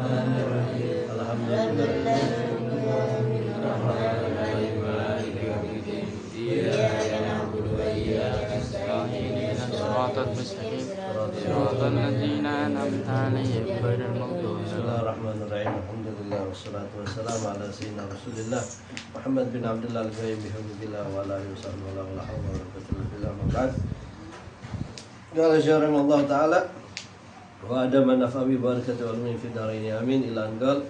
Bismillahirrahmanirrahim. Alhamdulillahirrahmanirrahim. Maliki yaumiddin. Iyyaka na'budu wa iyyaka nasta'in. Ihdinas siratal mustaqim. Siratal ladzina an'amta 'alaihim ghairil maghdubi 'alaihim. Bismillahirrahmanirrahim. Alhamdulillah wassalatu wassalamu ala sayyidina Rasulillah Muhammad bin Abdullah al-Ghaib bihamdillah wa ala alihi wasallam wa la hawla wa la quwwata illa billah. Ma'bad. Qala syarana Allah taala wa adama nafawi barakatuhu wal min fi daraini amin ila anqal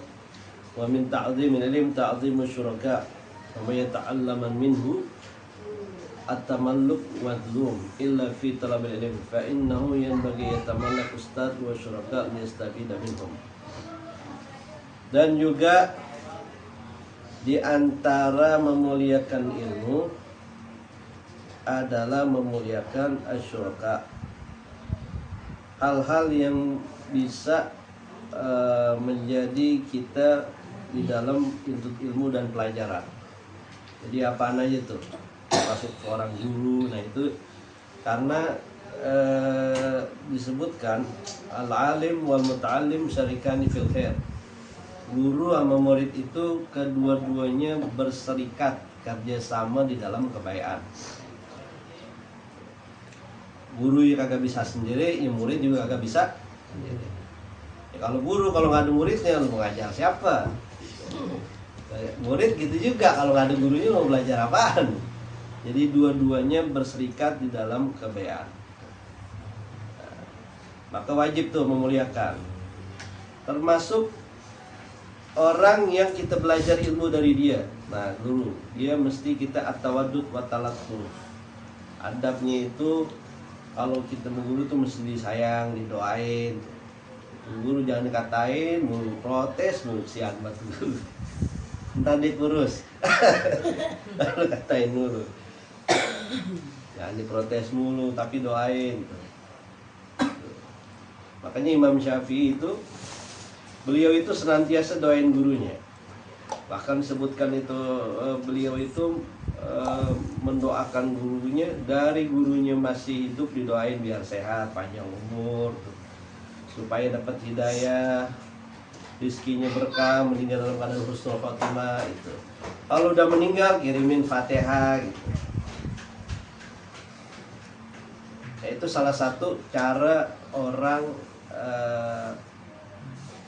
wa min ta'zimil ilm ta'zimu syuraka wa may yata'allama minhu at-tamalluk madlum illa fi talabil ilm fa innahu yanbaghi yatamallak ustad wa syuraka liyastabida minhum. Dan juga di antara memuliakan ilmu adalah memuliakan asyuraka, hal-hal yang bisa menjadi kita di dalam tuntut ilmu dan pelajaran. Jadi apa aja tuh masuk seorang guru. Nah itu karena disebutkan al-alim wal muta'allim syarikani fil khair. Guru sama murid itu kedua-duanya berserikat kerjasama di dalam kebaikan. Guru yang kagak bisa sendiri, ya murid juga kagak bisa sendiri. Ya, kalau guru kalau nggak ada muridnya, lu mau ngajar siapa? Murid gitu juga, kalau nggak ada gurunya mau belajar apaan? Jadi dua-duanya berserikat di dalam kebaikan. Nah, maka wajib tuh memuliakan. Termasuk orang yang kita belajar ilmu dari dia. Nah, guru, dia mesti kita at-tawaddud wa talaqqu. Adabnya itu kalau kita mengguru tuh mesti disayang, didoain. Guru jangan dikatain, mau protes, mau sian banget guru. Entar dia kurus. Lalu katain mulu. Jangan diprotes mulu, tapi doain. Makanya Imam Syafi'i itu, beliau itu senantiasa doain gurunya. Bahkan disebutkan itu beliau itu mendoakan gurunya, dari gurunya masih hidup didoain biar sehat, panjang umur, supaya dapat hidayah, rizkinya berkah, meninggal dalam keadaan husnul khotimah itu. Kalau udah meninggal kirimin Fatihah gitu. Nah, itu salah satu cara orang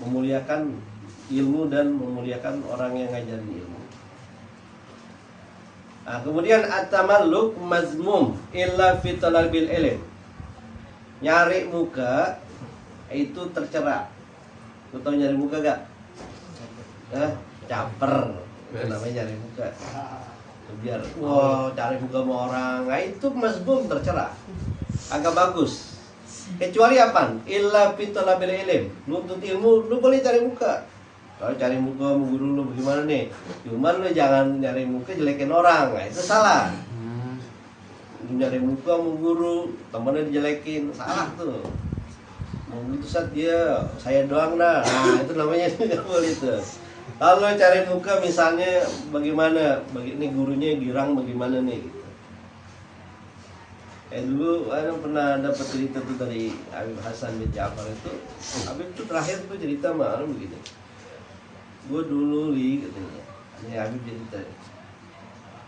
memuliakan ilmu dan memuliakan orang yang ngajarin ilmu. Nah, kemudian at-tamalluk mazmum illa fi talabil ilm. Nyari muka itu tercela. Lu tahu nyari muka gak? Caper. Itu namanya nyari muka. Biar cari muka sama orang. Nah, itu mazmum, tercela. Agak bagus. Kecuali apa? Illa fi talabil ilm. Nuntut ilmu lu boleh cari muka. Kalau cari muka sama guru lu bagaimana nih? Cuman lu jangan nyari muka jelekin orang. Nah, itu salah. Lu nyari muka sama guru, temennya dijelekin, salah tuh. Mau gitu saat dia saya doang dah. Nah, itu namanya tidak boleh itu. Kalau cari muka misalnya bagaimana? Ini gurunya girang bagaimana nih gitu. Dulu saya pernah dapat cerita tuh dari Habib Hasan bin Ja'far itu. Habib tuh terakhir tuh cerita malah begini. Gue dulu katanya, ini Habib cerita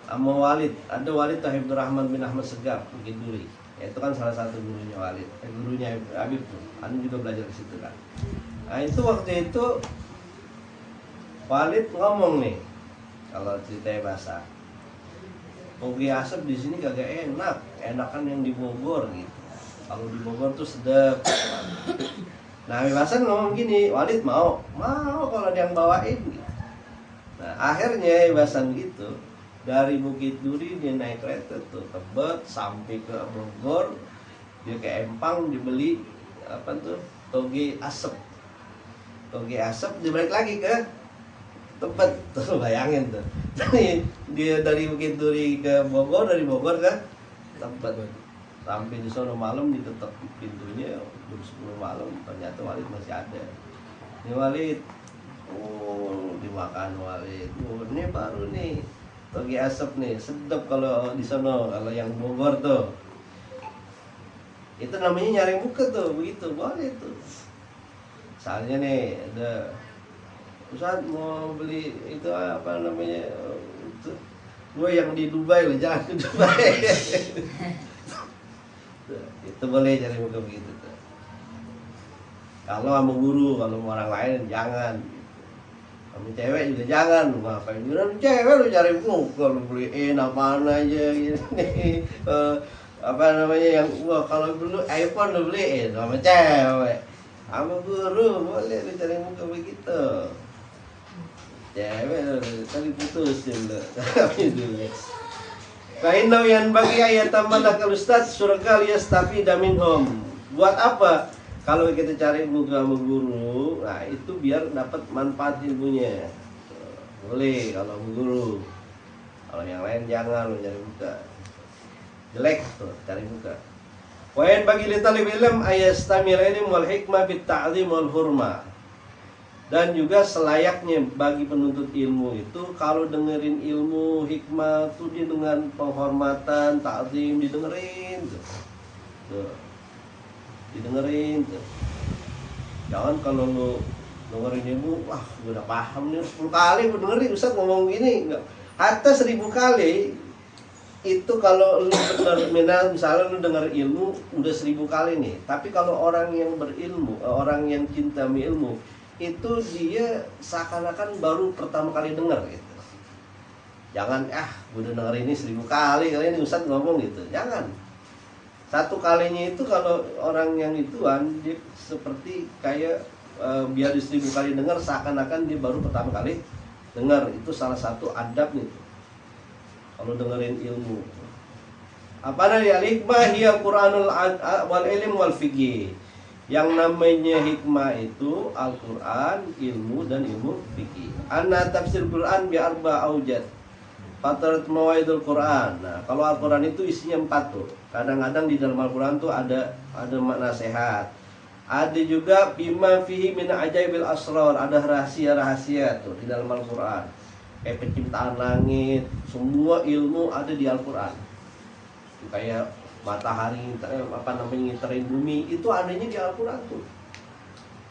sama Walid, ada Walid Habibur Rahman bin Ahmad Segaf Bukit Duri. Ya, itu kan salah satu gurunya Walid, gurunya Habib tuh. Anu juga belajar ke situ kan. Nah, itu waktu itu Walid ngomong nih, kalau ceritanya bahasa kopi asap di sini kagak enak, enakan yang di Bogor gitu. Kalau di Bogor tuh sedap. Nah, Habib Hasan ngomong gini, Walid mau kalau ada yang bawain gitu. Nah, akhirnya Habib Hasan gitu, dari Bukit Duri dia naik kereta tuh Tebet sampai ke Bogor, dia ke Empang dibeli apa tuh toge asap. Toge asap dibalik lagi ke Tebet, tuh bayangin tuh. Dia dari Bukit Duri ke Bogor, dari Bogor ke Tebet. Sampai di sana malam ditutup pintunya jam 10 malam, ternyata Walid masih ada. Ini Walid, dimakan Walid. Ini baru nih toge asap nih, sedap kalau di sana, kalau yang Bogor tuh. Itu namanya nyari muka tuh, begitu boleh tuh. Misalnya nih ada Ustaz mau beli itu apa namanya, itu gue yang di Dubai loh, jangan ke Dubai. Itu boleh cari muka begitu tuh. Kalau sama guru, kalau sama orang lain jangan. Sama cewek juga jangan. Ngapain juga cewek lu cari muka, lu beliin apaan aja gini. Apa namanya yang wah kalau dulu iPhone lu beliin sama cewek. Sama guru boleh lu cari muka begitu. Cewek tadi putusin lu. Tapi dulu. Kainau yang bagi ayat tamanah kalau ustaz surga lias tapi daminhum. Buat apa? Kalau kita cari muka sama guru, nah itu biar dapat manfaat ilmunya. Boleh kalau sama guru. Kalau yang lain jangan lo cari muka. Jelek tuh cari muka. Poin bagi talib ilm ayastamil ilm wal hikmah bit ta'zim wal hurmah. Dan juga selayaknya bagi penuntut ilmu itu kalau dengerin ilmu hikmah tuh dia dengan penghormatan, ta'zim, didengerin tuh. Didengerin tuh. Jangan kalau lu dengerin ilmu, wah gue udah paham nih 10 kali gue dengerin Ustaz ngomong gini, enggak. Hatta 1000 kali itu kalau lu benar misalnya lu denger ilmu udah 1000 kali nih. Tapi kalau orang yang berilmu, orang yang cinta ilmu itu dia seakan-akan baru pertama kali dengar gitu. Jangan gue udah denger ini 1000 kali ini Ustaz ngomong gitu. Jangan. Satu kalinya itu kalau orang yang ituan dia seperti kayak biar di 1000 kali dengar seakan-akan dia baru pertama kali dengar. Itu salah satu adab nih. Kalau dengerin ilmu. Apa namanya hikmah hiya Qur'anul wal ilm wal fiqih. Yang namanya hikmah itu Al-Quran, ilmu dan ilmu fikih. Anna tafsir Quran bi arba aujad. Fatrat mawaidul Quran. Nah, kalau Al-Quran itu isinya 4 tuh. Kadang-kadang di dalam Al-Quran tuh ada makna sehat. Ada juga bima fihi min ajaibil asrar, ada rahasia-rahasia tuh di dalam Al-Quran. Kayak penciptaan langit, semua ilmu ada di Al-Quran. Kayak matahari apa namanya ngiterin bumi itu adanya di Al-Qur'an tuh.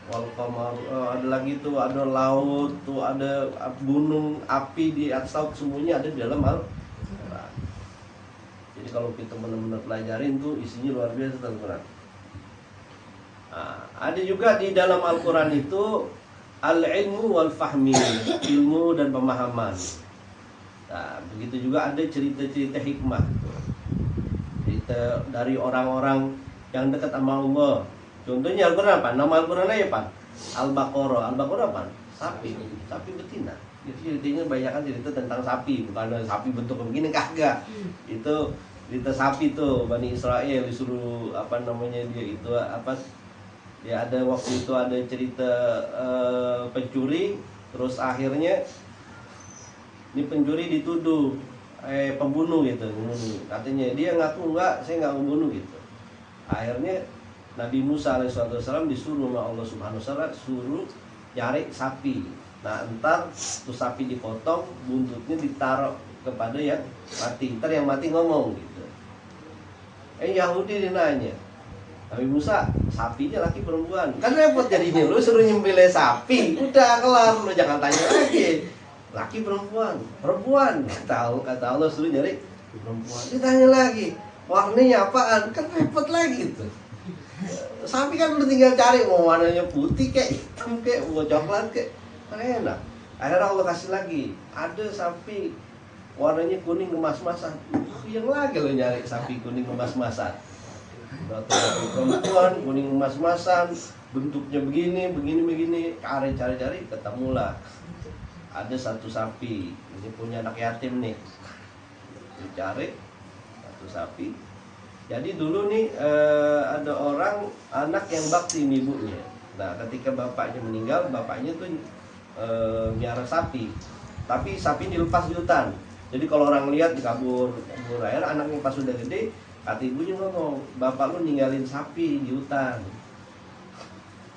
Wal qamar ada lagi tuh, ada laut tuh, ada gunung api di atas laut, semuanya ada di dalam Al-Qur'an. Jadi kalau kita benar-benar pelajarin tuh isinya luar biasa Al-Qur'an. Nah, ada juga di dalam Al-Qur'an itu al-ilmu wal fahmi, ilmu dan pemahaman. Nah, begitu juga ada cerita-cerita hikmah tuh. Dari orang-orang yang dekat sama Allah. Contohnya Al-Quran apa? Nama Al-Quran apa? Al-Baqarah. Al-Baqarah apa? Sapi betina. Itu ceritanya banyak kan cerita tentang sapi, bukan sapi bentuk begini kagak. Itu cerita sapi tuh Bani Israel disuruh apa namanya dia itu apa? Ya ada waktu itu ada cerita pencuri, terus akhirnya ini pencuri dituduh pembunuh gitu, katanya dia ngaku enggak, saya nggak membunuh gitu. Akhirnya Nabi Musa alaihissalam disuruh sama Allah subhanahu wa ta'ala suruh cari sapi. Nah entar tuh sapi dipotong, buntutnya ditaruh kepada yang mati. Ntar yang mati ngomong gitu. Yahudi dia nanya, Nabi Musa, sapinya laki perempuan? Kan repot jadinya, lu suruh nyembelih sapi, udah kelar, lu jangan tanya lagi. Laki perempuan kata Allah suruh nyari perempuan. Ditanya lagi warnanya apaan, kan repot lagi tuh. Sapi kan lu tinggal cari mau warnanya putih kayak hitam kayak mau coklat kayak kan enak. Akhirnya Allah kasih lagi ada sapi warnanya kuning emas-emasan. Yang lagi lo nyari sapi kuning emas-emasan. Sapi perempuan kuning emas-emasan bentuknya begini cari ketemulah. Ada satu sapi, ini punya anak yatim nih, dicari satu sapi. Jadi dulu nih ada orang anak yang bakti ibunya. Nah ketika bapaknya meninggal, bapaknya tuh miara sapi, tapi sapi dilepas di hutan. Jadi kalau orang lihat dikabur air, anaknya pas sudah gede, kata ibunya ngomong, bapak lu ninggalin sapi di hutan.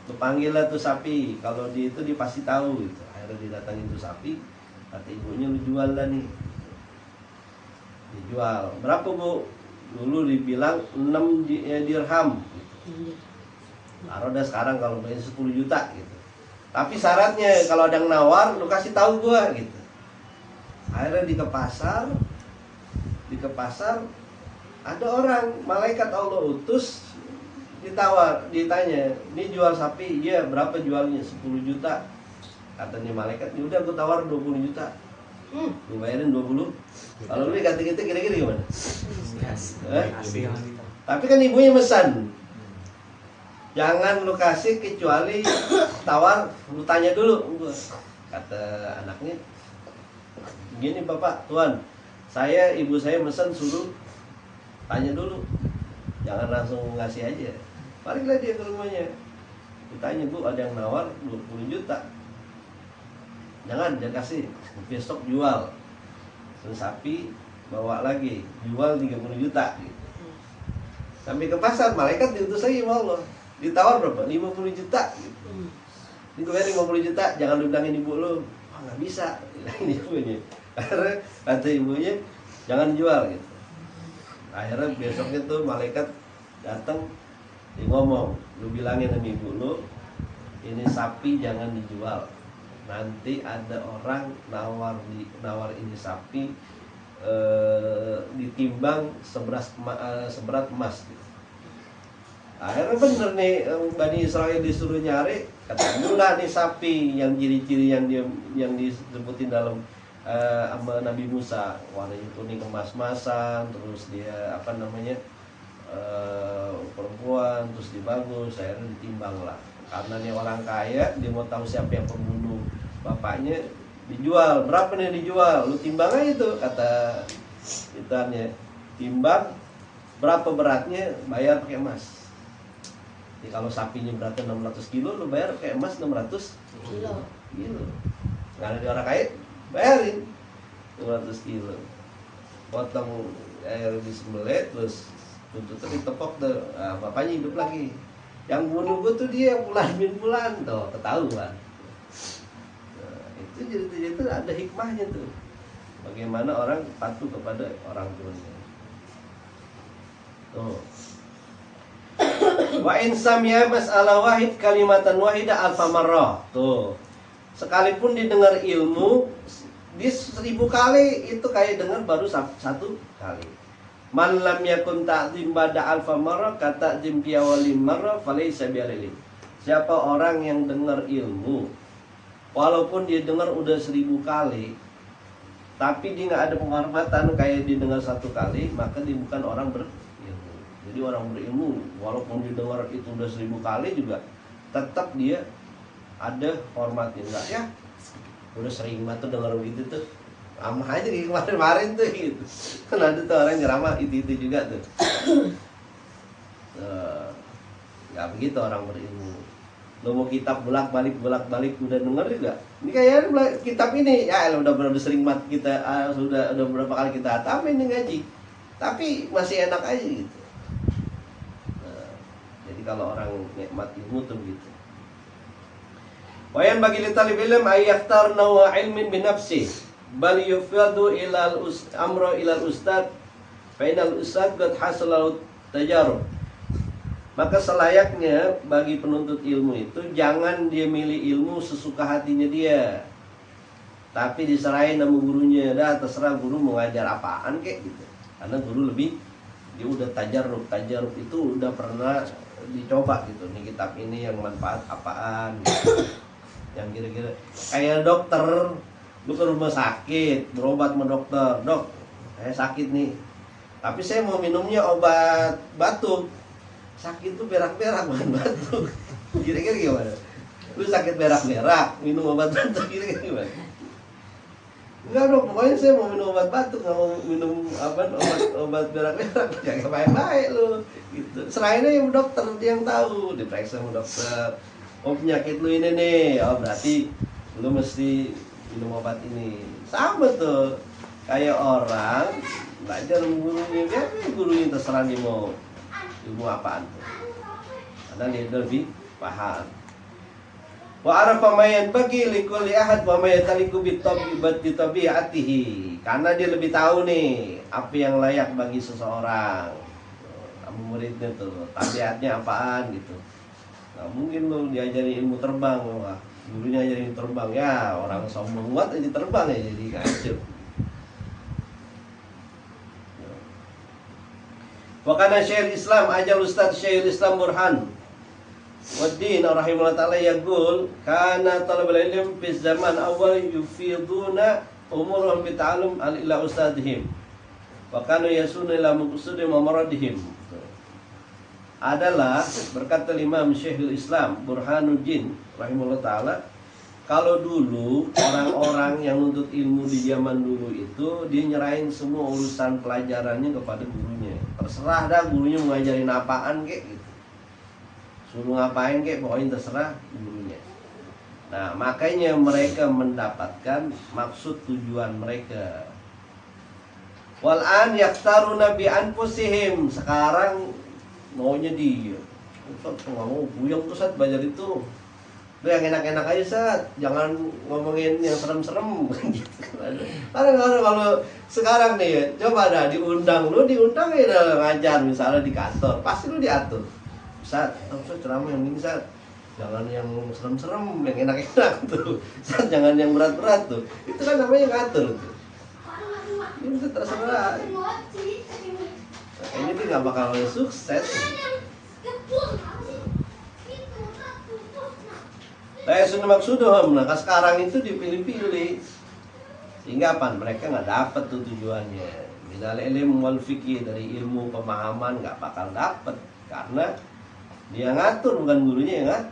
Lu panggil lah tuh sapi, kalau dia pasti tahu gitu. Akhirnya didatangin tuh sapi, kata ibunya lu jual lah nih. Dijual. Berapa bu? Dulu dibilang 6 dirham gitu. Taruh dah sekarang kalau bayar 10 juta gitu. Tapi syaratnya kalau ada yang nawar, lu kasih tahu gua gitu. Akhirnya di ke pasar ada orang malaikat Allah utus ditanya, ini jual sapi, iya berapa jualnya? 10 juta. Katanya malaikat, ya udah gua tawar 20 juta. Lu bayarin 20. Kalau lu dikata gitu kira-kira gimana? Tapi kan ibunya pesan, jangan lu kasih kecuali tawar, lu tanya dulu. Kata anaknya, gini bapak, tuan, ibu saya pesan suruh tanya dulu, jangan langsung ngasih aja. Baliklah dia ke rumahnya, ditanya, bu ada yang nawar 20 juta. Jangan kasih, besok jual. Terus sapi bawa lagi, jual 30 juta gitu. Sampai ke pasar, malaikat diutus lagi sama Allah, ditawar berapa? 50 juta gitu. Ini gue bayar 50 juta, jangan lu bilangin ibu lu. Nggak bisa, bilangin ibunya. Akhirnya kata ibunya, jangan jual gitu. Akhirnya besoknya tuh malaikat datang, dia ngomong, lu bilangin sama ibu lu, ini sapi jangan dijual. Nanti ada orang nawar ini sapi ditimbang seberat emas gitu. Akhirnya bener nih, Bani Israel disuruh nyari, katakanlah nih sapi yang ciri-ciri yang disebutin dalam sama Nabi Musa, warnanya kuning emas-emasan, terus dia perempuan, terus dia bagus. Akhirnya ditimbang lah, karena nih orang kaya, dia mau tahu siapa yang pembunuh bapaknya. Dijual, berapa nih dijual, lu timbang aja tuh, kata itannya, timbang berapa beratnya, bayar pakai emas. Jadi kalau sapinya beratnya 600 kilo, lu bayar pakai emas 600 kilo. Karena dia orang kaya, bayarin 200 kilo. Potong air disembelih, terus tuntutnya ditepok tuh. Nah, bapaknya hidup lagi. Yang bunuh gue tuh dia bulan tuh, ketahuan. Nah, itu ada hikmahnya tuh. Bagaimana orang patuh kepada orang tuanya. Tuh. Wa in samya mas'alah wahid kalimatan wahida alfa marrah. Tuh. Sekalipun didengar ilmu di 1000 kali, itu kayak dengar baru 1 kali. Man lam yakun ta'zim ba'da alfa marrah kata ta'zim fi awwali marrah falaysa bi'alim. Siapa orang yang dengar ilmu walaupun dia dengar udah 1000 kali, tapi dia nggak ada penghormatan kayak didengar 1 kali, maka dia bukan orang berilmu. Jadi orang berilmu walaupun dia dengar itu udah 1000 kali juga tetap dia ada hormatnya. Enggak ya, udah sering banget tuh dengar begitu tuh, sama aja kayak kemarin tuh gitu. Kan ada tuh orang ceramah itu juga tuh. Nggak begitu orang berilmu. Lo mau kitab bolak-balik udah denger juga. Ini kayaknya kitab ini ya udah sering banget kita udah berapa kali kita hatamin ini ngaji. Tapi masih enak aja gitu. Jadi kalau orang nikmat ilmu tuh begitu. Wayan bagi talib ilm ayakhtar nawa ilmin binafsi bal yufadu ilal amro ilal ustad fa inal ustad qad hasala tajarub. Maka selayaknya bagi penuntut ilmu itu jangan dia milih ilmu sesuka hatinya dia, tapi diserahin sama gurunya. Dah terserah guru mau ngajar apaan kek gitu. Karena guru lebih, dia udah tajarub itu udah pernah dicoba gitu. Nih kitab ini yang manfaat apaan gitu. Yang kira-kira kayak dokter, lu ke rumah sakit berobat sama dokter, dok saya sakit nih, tapi saya mau minumnya obat batuk. Sakit tuh berak-berak bukan batuk. Kira-kira gimana? Lu sakit berak-berak minum obat batuk, kira-kira gimana? Enggak dok, pokoknya saya mau minum obat batuk, nggak mau minum obat berak-berak. Jangan baik-baik lu gitu. Selainnya yang dokter, dia yang tahu, diperiksa sama dokter. Oh penyakit lu ini nih, oh berarti lu mesti minum obat ini. Sama tuh, kayak orang belajar gurunya, ya gurunya terserah dia mau ilmu apaan tuh. Karena dia lebih paham. Wa arafa ma yanbaghi likulli ahad wa ma yataliqu bitabi'atihi. Karena dia lebih tahu nih apa yang layak bagi seseorang. Kamu muridnya tuh, tabiatnya apaan gitu. Nah, mungkin lu diajari ilmu terbang, wah gurunya jadi terbang, ya orang sombong banget jadi terbang ya, jadi kacau. Wakana Syekhul Islam ajal Ustaz Syekhul Islam Burhan Waddin rahimahullah ta'ala yaqul kana talabul ilm fi zaman awal yufiduna umurhum bi ta'allum ila ustadihim wa kanu yasunu ila maqsudi mamaradihim. Adalah berkata Imam Syekhul Islam Burhanuddin rahimahullah ta'ala, kalau dulu orang-orang yang nuntut ilmu di zaman dulu itu dia nyerahin semua urusan pelajarannya kepada gurunya. Terserah dah gurunya mau ngajarin apaan kek gitu. Suruh ngapain kek, pokoknya terserah gurunya. Nah, makanya mereka mendapatkan maksud tujuan mereka. Wal'an yaktaruna bi anfusihim. Sekarang maunya dia. Ustaz, nggak mau buyang tuh Ustaz belajar itu. Lu yang enak-enak aja Ustaz, jangan ngomongin yang serem-serem gitu. Kadang-kadang kalau sekarang nih, coba dah diundang ya ngajar misalnya di kantor, pasti lu diatur. Ustaz ceramah yang ini Ustaz, jangan yang serem-serem, yang enak-enak tuh. Ustaz jangan yang berat-berat tuh. Itu kan namanya ngatur tuh. Ini tuh terserah. Kayaknya dia nggak bakal sukses. Saya sudah maksudnya, nah sekarang itu dipilih-pilih sehingga apa? Mereka nggak dapat tuh tujuannya. Minal ilm wal fikih, dari ilmu pemahaman nggak bakal dapat karena dia ngatur, bukan gurunya yang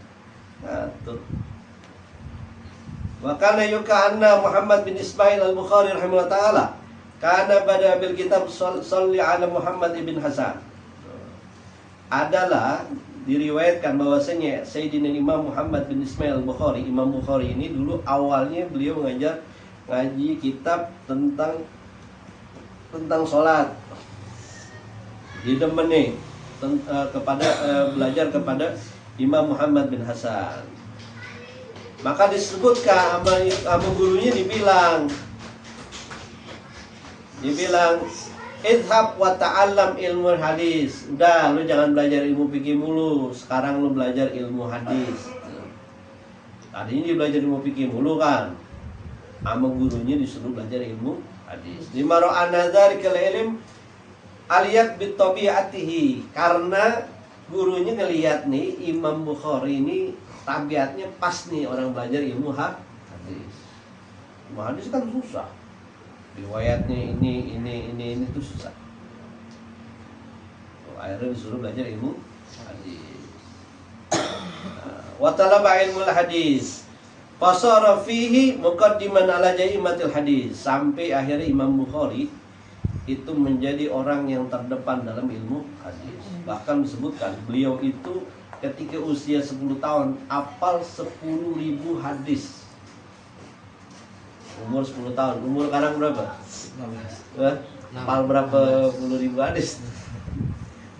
ngatur. Wa kana yukanna Muhammad bin Ismail al-Bukhari rahimahullah taala kana bada bil kitab sholli ala Muhammad ibn Hasan. Adalah diriwayatkan bahwasanya Sayyidina Imam Muhammad bin Ismail al-Bukhari, Imam Bukhari ini dulu awalnya beliau ngaji kitab tentang sholat. Didemeni belajar kepada Imam Muhammad bin Hasan. Maka disebutkan sama gurunya dibilang idhab wa ta'allam ilmu hadis. Udah, lu jangan belajar ilmu fikih mulu, sekarang lu belajar ilmu hadis. Tadinya dia belajar ilmu fikih mulu kan, sama gurunya disuruh belajar ilmu hadis. Lima ra'ana dzalika ilm aliyat bitabiatihi, karena gurunya ngelihat nih Imam Bukhari ini tabiatnya pas nih orang belajar ilmu hadis. Ilmu hadis kan susah, riwayatnya ini tuh susah. Akhirnya disuruh belajar ilmu hadis. Wa talaba ilmul hadis fasara fihi muqaddiman ala jaimatil hadis, sampai akhirnya Imam Bukhari itu menjadi orang yang terdepan dalam ilmu hadis. Bahkan disebutkan beliau itu ketika usia 10 tahun hafal 10.000 hadis. Umur 10 tahun. Umur sekarang berapa? 16. Hafal berapa puluh ribu hadis?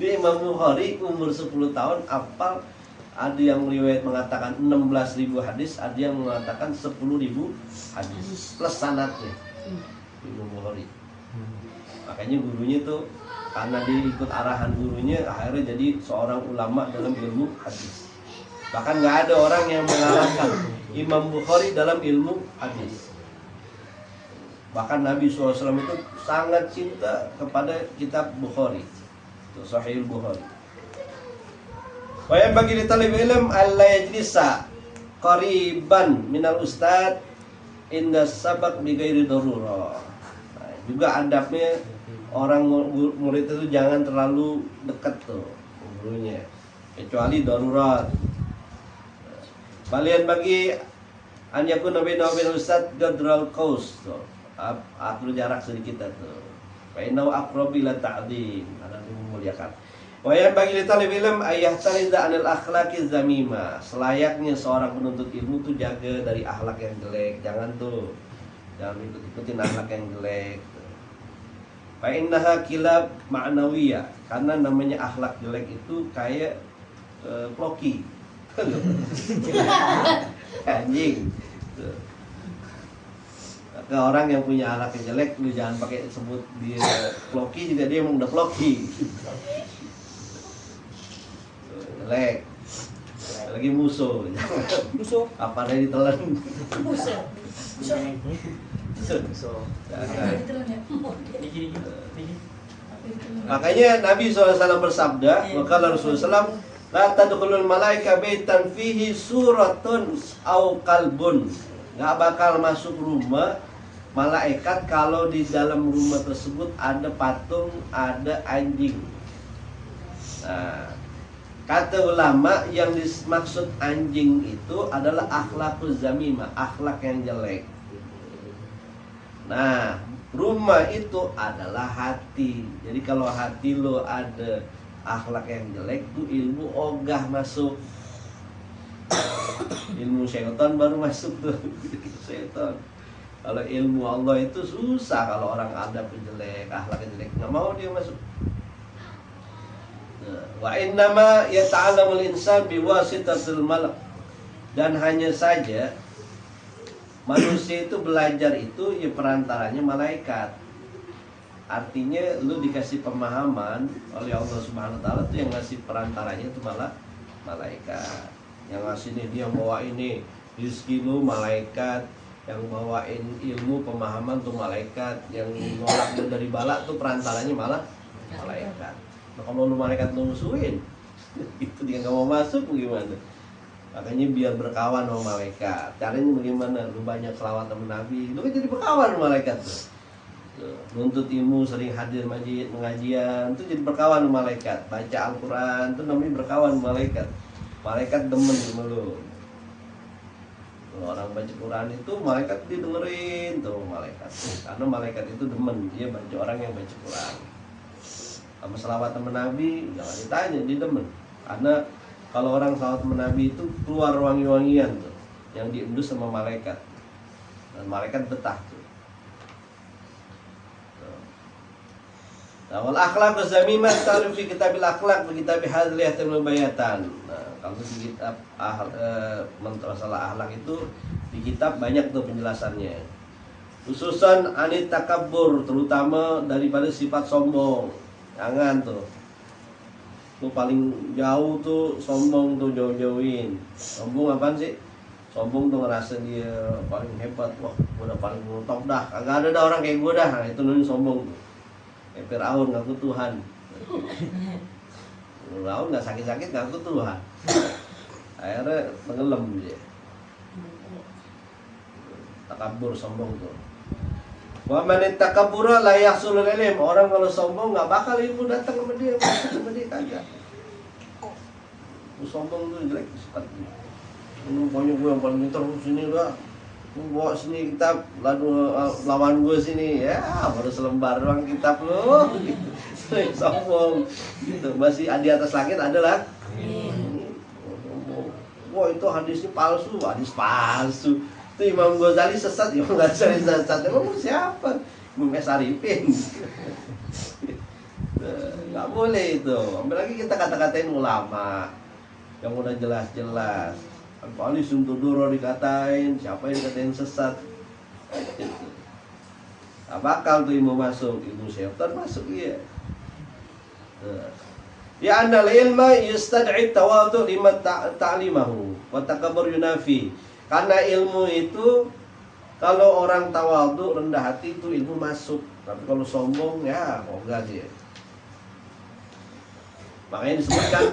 Dia Imam Bukhari umur 10 tahun hafal, ada yang riwayat mengatakan 16.000 hadis, ada yang mengatakan 10.000 hadis plus sanadnya. Imam Bukhari. Makanya gurunya tuh karena dia ikut arahan gurunya, akhirnya jadi seorang ulama dalam ilmu hadis. Bahkan nggak ada orang yang mengalahkan Imam Bukhari dalam ilmu hadis. Bahkan Nabi SAW itu sangat cinta kepada kitab Bukhari, itu Sahih Bukhari. Wa yang bagi di talib ilm alla yajlisa qariban minal ustad inda sabaq bi ghairi darurah. Nah, juga adabnya orang murid itu jangan terlalu dekat tuh gurunya, kecuali darurat. Kalian bagi anjakun nabi ustad gadral qaus tuh, atur jarak sedikit tuh. Fa innahu aqrabu ila ta'dhim, ada memuliakan. Wa yang bagi talib ilm ayah talida anil akhlaqi zamima, selayaknya seorang penuntut ilmu tuh jaga dari akhlak yang jelek, jangan ikut-ikutin akhlak yang jelek. Fa innaha kilab ma'nawiyah, karena namanya akhlak jelek itu kayak ploki. Anjing. Ke orang yang punya akhlak yang jelek, lu jangan pakai sebut dia ploki, juga dia emang udah ploki. Jelek. lagi musuh. Musuh. Apa ada ditelan? Buset. Jangan. Ditelan ya. Makanya Nabi SAW bersabda, maka Rasulullah SAW, la tadkhulul malaika baitan fihi suratun au kalbun. Nggak bakal masuk rumah malaikat kalau di dalam rumah tersebut ada patung, ada anjing. Nah, kata ulama yang dimaksud anjing itu adalah akhlakuz zamimah, akhlak yang jelek. Nah, rumah itu adalah hati. Jadi kalau hati lo ada akhlak yang jelek, tuh ilmu ogah masuk. Ilmu syaitan baru masuk tuh. Syaitan. Kalau ilmu Allah itu susah kalau orang ada jelek, akhlak jelek, nggak mau dia masuk. Wa innama yata'allamul insan biwasitatil malak. Dan hanya saja manusia itu belajar itu ya perantaranya malaikat. Artinya lu dikasih pemahaman oleh Allah Subhanahu wa taala, itu yang ngasih perantaranya itu malah malaikat. Yang ngasih ini, dia bawa ini rezeki lu malaikat, yang bawain ilmu pemahaman tuh malaikat, yang nolak lu dari balak tuh perantaranya malah malaikat. Nah, kalau lu malaikat lu musuhin, itu dia nggak mau masuk gimana? Makanya biar berkawan sama malaikat. Caranya bagaimana? Lu banyak selawat sama Nabi, lu kan jadi berkawan sama malaikat tuh. Nuntut ilmu, sering hadir pengajian, itu jadi berkawan sama malaikat. Baca Al-Quran, itu namanya berkawan sama malaikat. Malaikat demen sama lu. Kalau orang baca Quran itu malaikat didengerin tuh malaikat. Karena malaikat itu demen, dia baca orang yang baca Quran. Sama selawat sama Nabi, jangan ditanya, dia demen. Karena kalau orang selawat sama Nabi itu keluar wangi-wangian tuh, yang diendus sama malaikat. Dan malaikat betah tuh. Nah, wal akhlaq zamimah ta'rif fi kitabil akhlaq wa kitab hadliyatul bayatan. Nah, kalau di kitab masalah akhlak itu di kitab banyak tuh penjelasannya. Khususan anit takabbur, terutama daripada sifat sombong. Jangan tuh. Tuh paling jauh tuh sombong tuh, jauh-jauhin. Sombong apaan sih? Sombong tuh ngerasa dia paling hebat. Wah, gua udah paling top dah. Kagak ada orang kayak gua dah. Nah, itu namanya sombong tuh. Fir'aun ngaku Tuhan. Fir'aun nggak sakit-sakit ngaku Tuhan. Akhirnya tenggelam dia. Takabur, sombong tuh. Wa man takabbura la yahsulul ilm. Orang kalau sombong nggak bakal ilmu datang sama dia, sama dia kagak. Sombong tuh jelek sifatnya. Pokoknya gue yang paling pintar sini dah. Bawa sini kitab, lalu lawan gue sini, ya baru selembar doang kitab lo, gitu. Sombong, gitu. Masih di atas langit adalah. Wah itu hadisnya palsu, hadis palsu. Itu Imam Ghazali sesat, Imam Ghazali sesat. Emang siapa? Imam Sarifin. Nggak boleh itu. Apalagi kita kata-katain ulama yang udah jelas-jelas. Al-Fali Suntuduro dikatain, siapa yang dikatain sesat gitu. Nah, bakal tuh ilmu masuk, ilmu syaitan masuk ya. Ya annal ilma yustad'i tawadhu lima ta'limahu wa takabbur yunafi. Karena ilmu itu kalau orang tawadhu, rendah hati itu ilmu masuk. Tapi kalau sombong ya ogah dia. Makanya disebutkan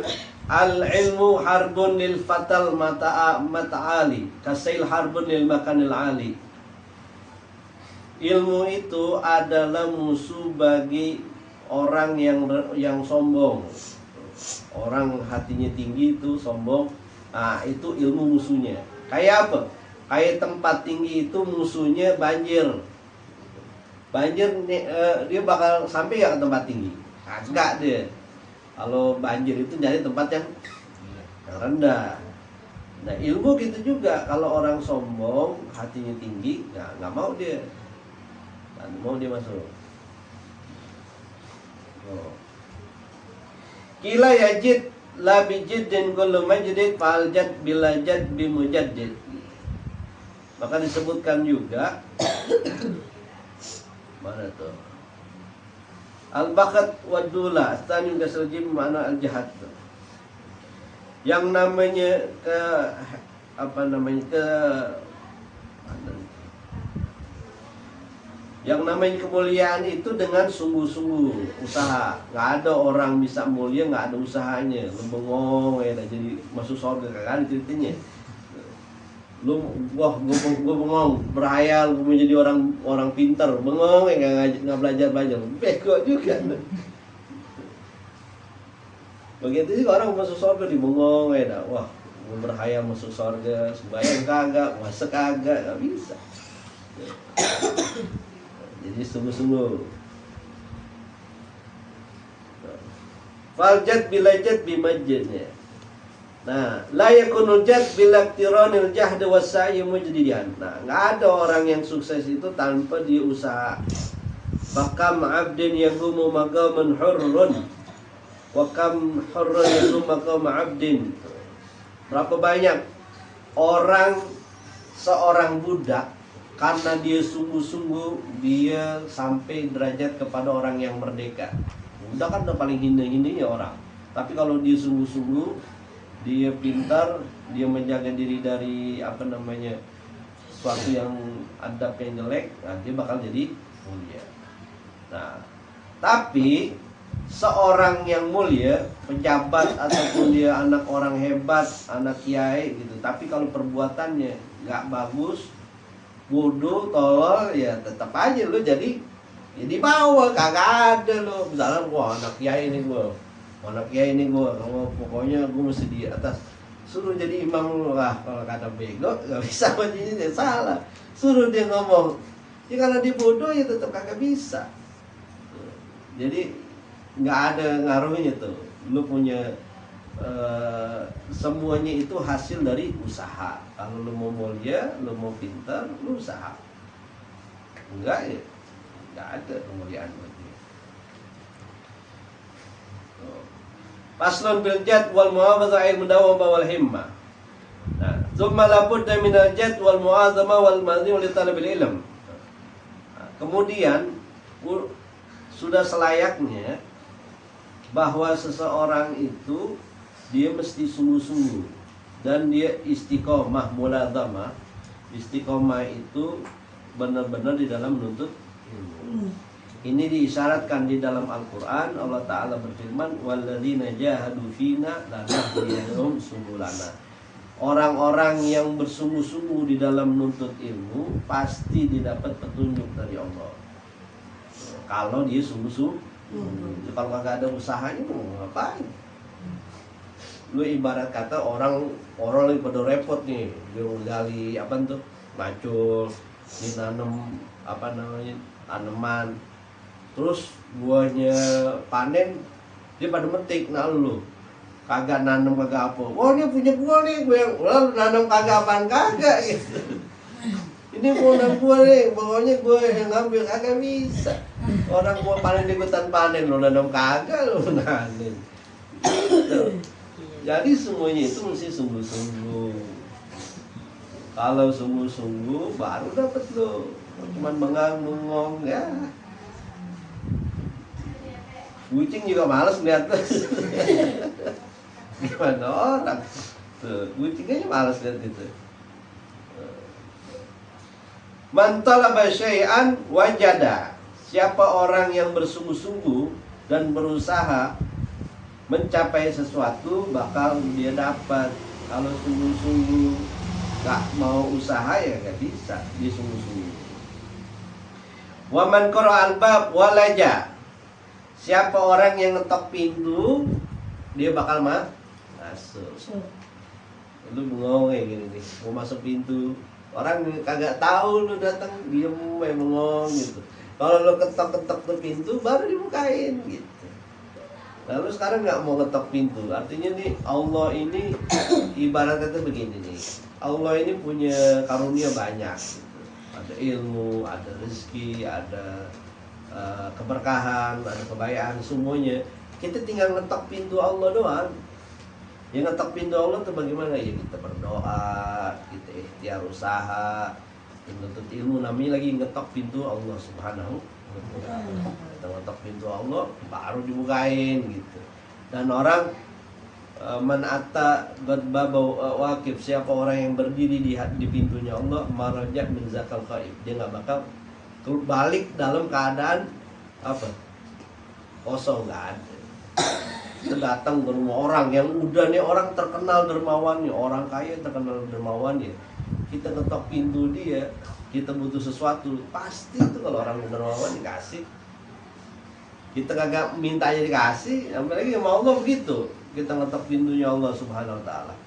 al-ilmu harbun lil fatal mata'ali kasail harbun lil makanil ali. Ilmu itu adalah musuh bagi orang yang sombong. Orang hatinya tinggi itu sombong. Nah, itu ilmu musuhnya. Kayak apa? Kayak tempat tinggi itu musuhnya banjir. Banjir dia bakal sampai ya ke tempat tinggi. Kagak dia. Kalau banjir itu jadi tempat yang rendah. Nah ilmu gitu juga. Kalau orang sombong, hatinya tinggi, nggak mau dia, nggak mau dia masuk. Kila yajid la bijiddin kullu majdid fa'al jad bila jad bimujaddid. Maka disebutkan juga mana tuh? Al-bakat wa dula, astani kasal jim mana al-jihad. Yang namanya ke apa namanya ke yang namanya kemuliaan itu dengan sungguh-sungguh usaha. Nggak ada orang bisa mulia nggak ada usahanya. Lu bengong ya jadi masuk surga kagak ada ceritanya. Lu wah gua bengong berhayal gua mau jadi orang pintar bengong ya nggak belajar bego juga. Begitu juga orang masuk surga dibengong ya dah. Wah gua berhayal masuk surga sembahyang kagak puasa kagak nggak bisa. Jadi sungguh-sungguh. Faljad bilajad bimajadnya. Nah, la yakunul jad bila tiranil jahd wassa'i mujdidan. Nah, enggak ada orang yang sukses itu tanpa dia usaha. Bakam 'abdin yaqumu maqaman hurrun wa kam hurrun yaqumu maqam 'abdin. Berapa banyak orang seorang budak karena dia sungguh-sungguh dia sampai derajat kepada orang yang merdeka. Budak kan udah paling hina-hinanya orang. Tapi kalau dia sungguh-sungguh, dia pintar, dia menjaga diri dari apa namanya suatu yang adab yang jelek, nah dia bakal jadi mulia. Nah, tapi seorang yang mulia, pejabat ataupun dia anak orang hebat, anak kiai gitu, tapi kalau perbuatannya nggak bagus, bodoh, tolol, ya tetap aja lu jadi bawah, kagak ada lo. Misalnya gua anak kiai ini gua, pokoknya gua mesti di atas. Suruh jadi imam lu lah, kalau kata bego nggak bisa begini dia salah. Suruh dia ngomong, ya kalau dia bodoh ya tetap kagak bisa. Jadi nggak ada ngaruhnya tuh. Lu punya semuanya itu hasil dari usaha. Kalau lu mau mulia, lu mau pintar, lu usaha. Enggak ya, enggak ada kemuliaan bagi. Faslun bil jad wal muhafazah al mudawwama wal himma. Nah, thumma la budda min al jad wal mu'azama wal madhim li talabil ilm. Kemudian sudah selayaknya bahwa seseorang itu dia mesti sungguh-sungguh dan dia istiqomah mulazamah. Istiqomah itu benar-benar di dalam menuntut ilmu. Ini diisyaratkan di dalam Al-Quran. Allah Ta'ala berfirman, walladzina jahadu fina lanahdiyahum subulana. Orang-orang yang bersungguh-sungguh di dalam menuntut ilmu pasti didapat petunjuk dari Allah. Kalau dia sungguh-sungguh. Kalau nggak ada usahanya mau ngapain? Lu ibarat kata orang lagi pada repot nih, dia gali apa tuh macul, nanam apa namanya tanaman, terus buahnya panen dia pada metik, nah lu kagak nanam kagak apa, wah dia punya buah nih, gue yang lalu nanam kagak apaan kagak gitu. Ini buah buah nih, pokoknya gue yang ngambil kagak bisa. Orang buah panen ikutan panen, lo nanam kagak lo nanen. Gitu. Jadi semuanya itu mesti sungguh-sungguh. Kalau sungguh-sungguh baru dapat lo. Cuman bengong ya. Kucing juga malas lihat tuh. Gimana orang? Tuh, kucing aja malas lihat gitu. Man talaba syai'an wajada. Siapa orang yang bersungguh-sungguh dan berusaha mencapai sesuatu bakal dia dapat. Kalau sungguh-sungguh gak mau usaha ya gak bisa. Dia sungguh-sungguh. Wa man qara'al bab walaja. Siapa orang yang ngetok pintu dia bakal masuk. Lu bengong kayak gini nih, mau masuk pintu. Orang kagak tahu lu datang, diem bengong gitu. Kalau lu ketok-ketok tuh pintu baru dibukain gitu. Lalu sekarang nggak mau ketok pintu, artinya nih Allah ini ibaratnya tuh begini nih. Allah ini punya karunia banyak gitu. Ada ilmu, ada rezeki, ada keberkahan, ada kebaikan, semuanya. Kita tinggal ngetok pintu Allah doang. Yang ngetok pintu Allah tuh bagaimana? Ya kita berdoa, kita ikhtiar usaha, menuntut ilmu, namanya lagi ngetok pintu Allah Subhanahu wa ta'ala. Kita ngetok pintu Allah baru dibukain gitu. Dan orang Man ata baba waqif, siapa orang yang berdiri di pintunya Allah, maraja min zakal khaib, dia nggak bakal balik dalam keadaan apa? Kosong, nggak ada. Kita datang ke rumah orang yang udah nih orang terkenal dermawannya, orang kaya terkenal dermawannya. Kita ketok pintu dia, kita butuh sesuatu, pasti itu kalau orang dermawan dikasih. Kita kagak minta aja dikasih, apalagi sama Allah begitu. Kita ngetok pintunya Allah Subhanahu wa taala.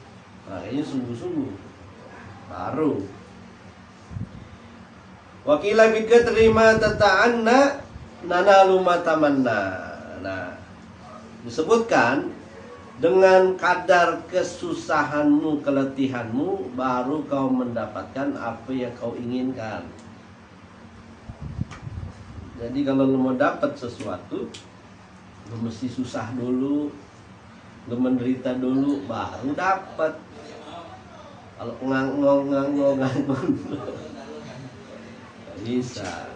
Nah, ini sungguh-sungguh baru. Wakila bika terima tata'anna nanalu matamanna. Nah, disebutkan dengan kadar kesusahanmu, keletihanmu, baru kau mendapatkan apa yang kau inginkan. Jadi kalau lu mau dapat sesuatu, lu mesti susah dulu, lu menderita dulu, baru dapat. Kalau ngangong bisa.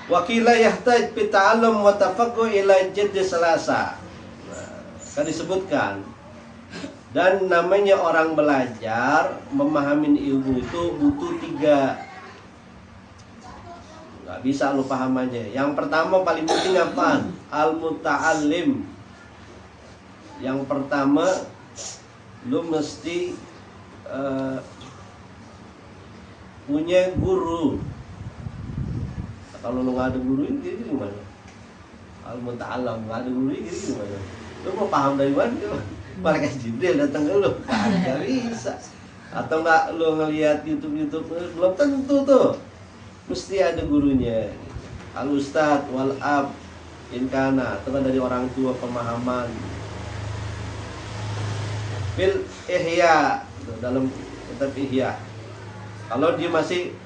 Wakila yahtaj fi ta'allum wa tafaqquh ila jadd salasa. Kan disebutkan, dan namanya orang belajar memahami ilmu itu butuh 3. Nggak bisa lu paham aja. Yang pertama paling penting apa? Al-muta'allim. Yang pertama lu mesti punya guru. Kalau lu nggak ada guru ini gimana? Al-muta'allam nggak ada guru ini gimana? Lu mau paham dari mana? Malaikat Jibril datang ke lu, nggak bisa. Atau nggak lu ngelihat YouTube belum tentu tuh. Mesti ada gurunya. Al-ustad wal ab inkana, itu kan dari orang tua pemahaman. Bil ihya, dalam kitab ihya. Kalau dia masih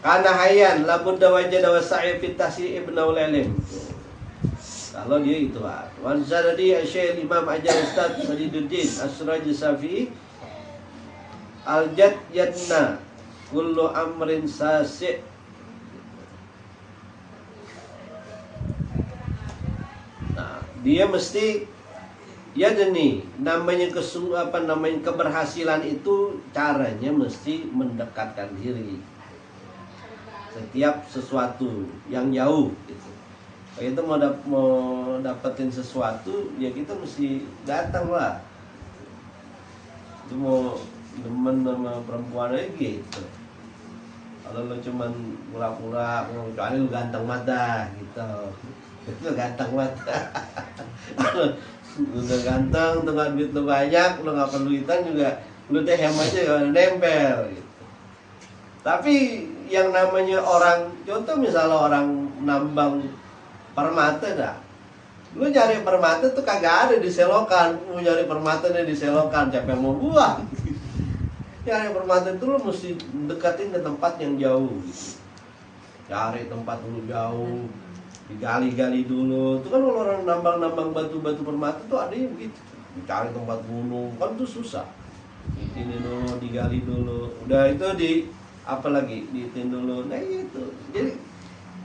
kana hayyan labudda wajada wa sa'i fi tahsi ibnu al-ilm. Kalau dia itu wan zaradi Syekh Imam Ajar Ustaz Sadiduddin Asraj Safi al-jad yadna kullu amrin sasi'. Nah, dia mesti ya nih namanya keberhasilan itu caranya mesti mendekatkan diri setiap sesuatu yang jauh gitu. Kalau kita mau dapetin sesuatu ya kita mesti datang lah. Itu mau demen sama perempuan aja gitu. Kalau lo cuman pura-pura kecuali lu ganteng mata gitu. Itu ganteng mata. Lu udah ganteng, tuh nggak duit lu banyak, lu nggak perlu duitan juga, lu teh hem aja gak nempel gitu. Tapi yang namanya orang, contoh misalnya orang nambang permata dah, lu nyari permata tuh kagak ada di selokan, lu nyari permata nih di selokan, siapa yang mau buang? Nyari permata itu lu mesti dekatin ke tempat yang jauh gitu. Cari tempat dulu jauh, digali-gali dulu. Itu kan kalau orang nambang-nambang batu-batu permata tuh ada yang begitu, dicari tempat gunung, kan tuh susah. Ini dulu, digali dulu, udah itu di apalagi diitin dulu. Nah itu, jadi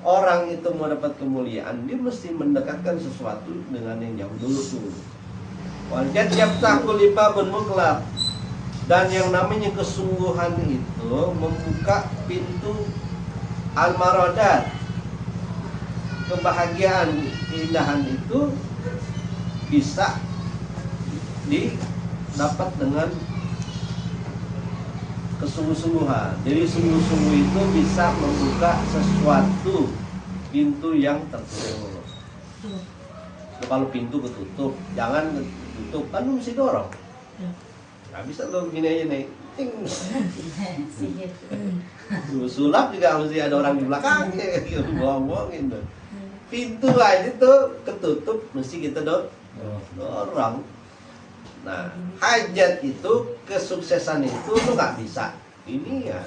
orang itu mau dapat kemuliaan dia mesti mendekatkan sesuatu dengan yang jauh dulu tuh. Wajat yaftahu libabun muqlaq, dan yang namanya kesungguhan itu membuka pintu al-maradat, kebahagiaan, keindahan itu bisa didapat dengan kesungguh-sungguhan. Jadi sungguh-sungguh itu bisa membuka sesuatu pintu yang tertutup. Kalau pintu ketutup, jangan ketutup, kan lu mesti dorong. Nggak bisa lo begini aja nih. Lu sulap juga mesti ada orang di belakangnya, bohong-bohongin tuh. Pintu aja tuh ketutup, mesti kita dorong. Nah, hajat itu, kesuksesan itu tuh nggak bisa ini ya.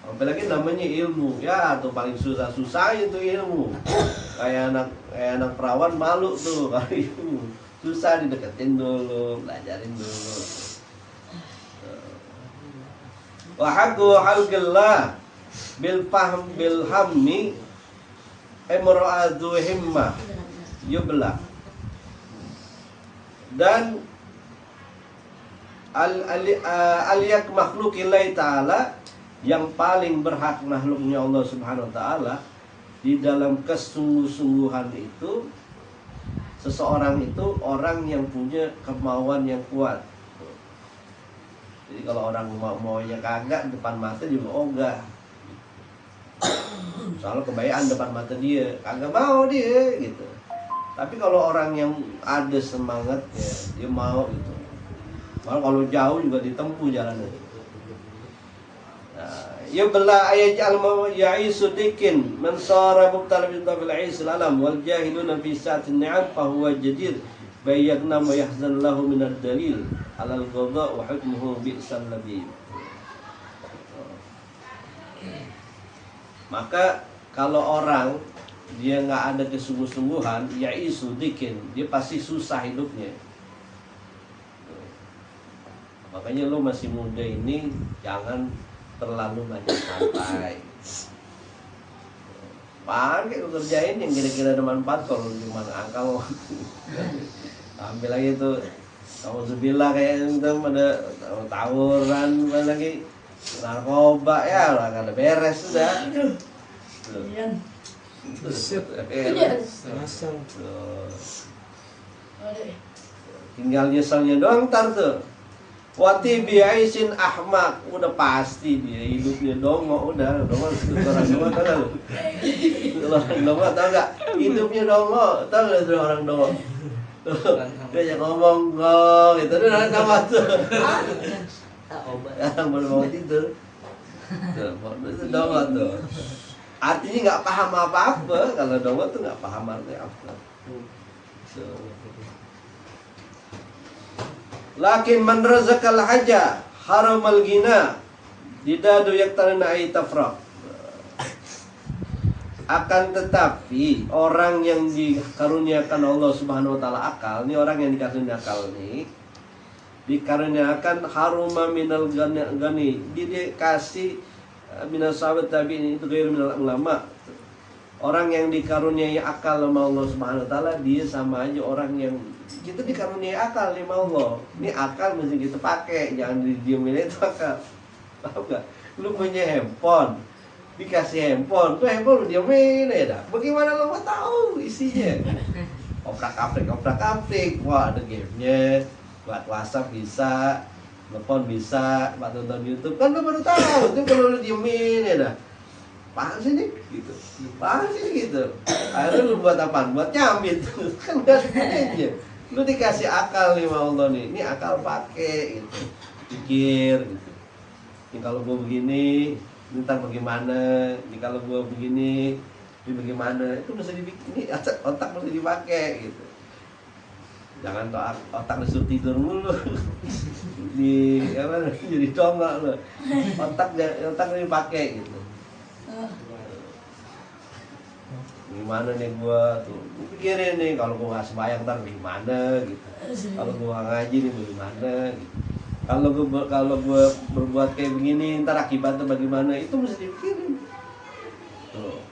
Apalagi namanya ilmu ya, atau paling susah itu ilmu. Kayak anak perawan malu tuh kalau ilmu. Susah dideketin dulu, belajarin dulu. Wa haqqu halqillah bil fahm bil hammi imra'atu himmah yubla. Dan al-yak makhlukillahi ta'ala, yang paling berhak makhluknya Allah Subhanahu wa ta'ala, di dalam kesungguh-sungguhan itu, seseorang itu orang yang punya kemauan yang kuat. Jadi kalau orang maunya kagak, depan mata juga ogah. Soalnya kebayaan depan mata dia, kagak mau dia gitu. Tapi kalau orang yang ada semangatnya, dia mau gitu. Malah kalau jauh juga ditempuh jalannya. Ya bela ayajal ya'isu dikin man sara mubtala bi tabil aisil alam wal jahiluna fi sa'atin ni'am fa huwa jadir bayyana ma yahzan lahu min ad-dalil alal qada wa hukmuhu bi'sal labib. Maka kalau orang dia nggak ada kesungguh-sungguhan, ya'isu dikin, dia pasti susah hidupnya. Makanya lo masih muda ini jangan terlalu banyak santai. Pakai lo kerjain yang kira-kira ada manfaat. Kalau cuma angka ambil lagi tuh, kamu sebilah kayak itu pada tawuran lagi, narkoba ya lah, kada beres sudah. Tinggal nyeselnya doang ntar tuh. Wati biaisin ahmak, udah pasti dia hidupnya dongo, udah dongo orang dongo tau gak lu? Orang dongo tau gak? Hidupnya dongo, tau gak itu orang dongo? Dia ngomong kok, itu udah nama tuh. Yang baru mau tidur, itu dongo tuh. Artinya nggak paham apa-apa. Kalau dongo tuh nggak paham arti apa. Lakin man razaqal haja haramal ghina didadu yaktarina ay tafraq. Akan tetapi orang yang dikaruniakan Allah Subhanahu wa taala akal, ini orang yang dikaruniakan akal nih, dikaruniakan haruma minal gani, dikasih minas sahabat tabi'in, itu gairu minal ulama. Orang yang dikaruniai akal sama Allah Subhanahu wa taala, dia sama aja orang yang kita dikaruniai akal sama Allah. Ini akal mesti kita pakai, jangan didiemin itu akal. Tahu gak? Lu punya handphone, dikasih handphone, tuh handphone lu diemin ya dah. Bagaimana lu mau tahu isinya? Oprak-aprik. Wah, ada gamenya. Buat WhatsApp bisa, telepon bisa, buat nonton YouTube. Kan lu baru tahu. Itu kalau lu diemin ya dah. Paham sih nih? Gitu. Paham sih gitu. Akhirnya lu buat apaan? Buat nyambit. Kan gak sebenarnya. Lu dikasih akal nih sama Allah nih. Ini akal pakai gitu. Pikir gitu. Ini kalau gua begini, ntar bagaimana? Ini kalau gua begini, ini bagaimana? Itu mesti dibikin. Ini otak mesti dipakai gitu. Jangan otak disuruh tidur mulu. Di apa jadi congak lu. Otak dipakai gitu. Gimana nih gua tuh pikirin nih, kalau gua nggak sembahyang ntar gimana gitu, kalau gua nggak ngaji nih bagaimana gitu, kalau gua berbuat kayak begini ntar akibatnya bagaimana, itu mesti dipikirin tuh.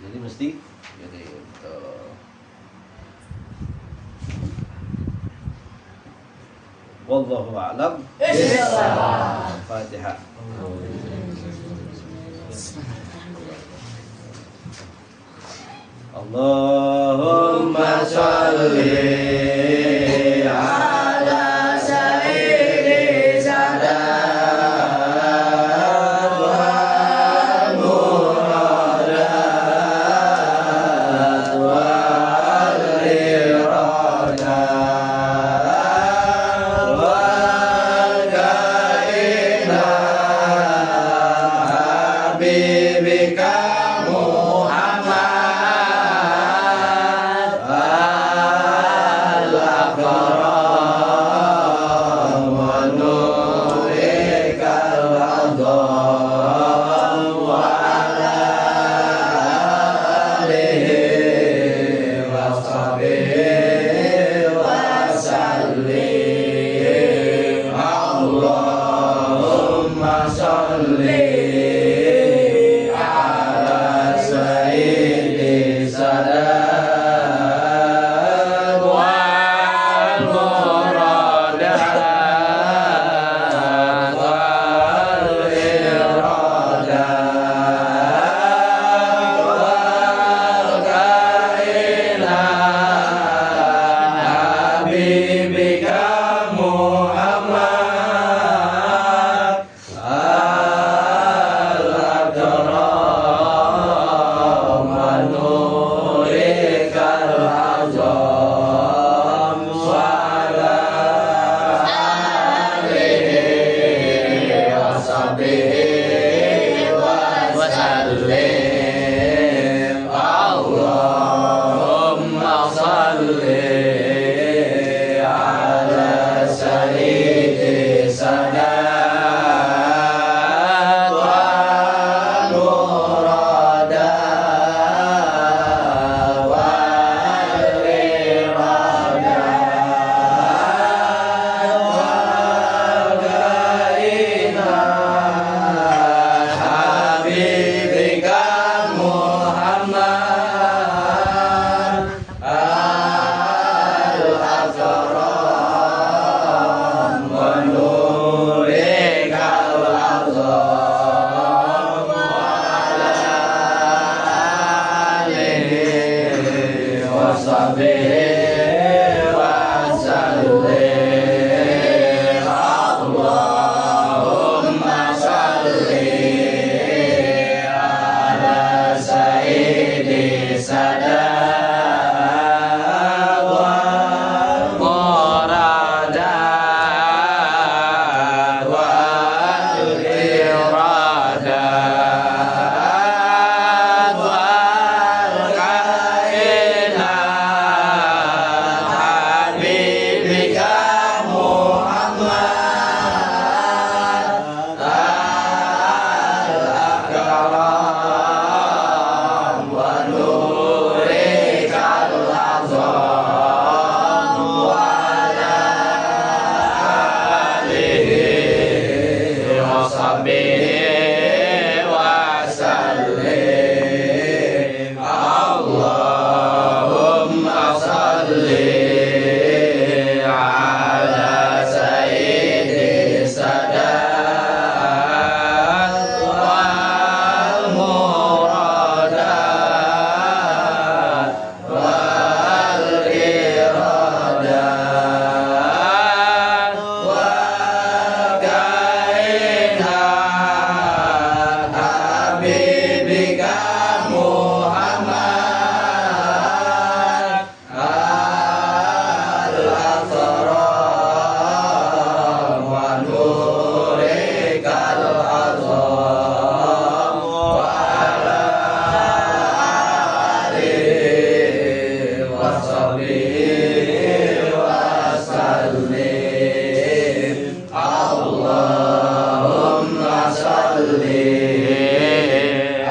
Jadi mesti jadi tuh. Wallahu a'lam. Fatihah. Allahumma sholli ala sayyidi sadat wa muradat wa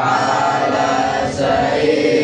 ala sayyidina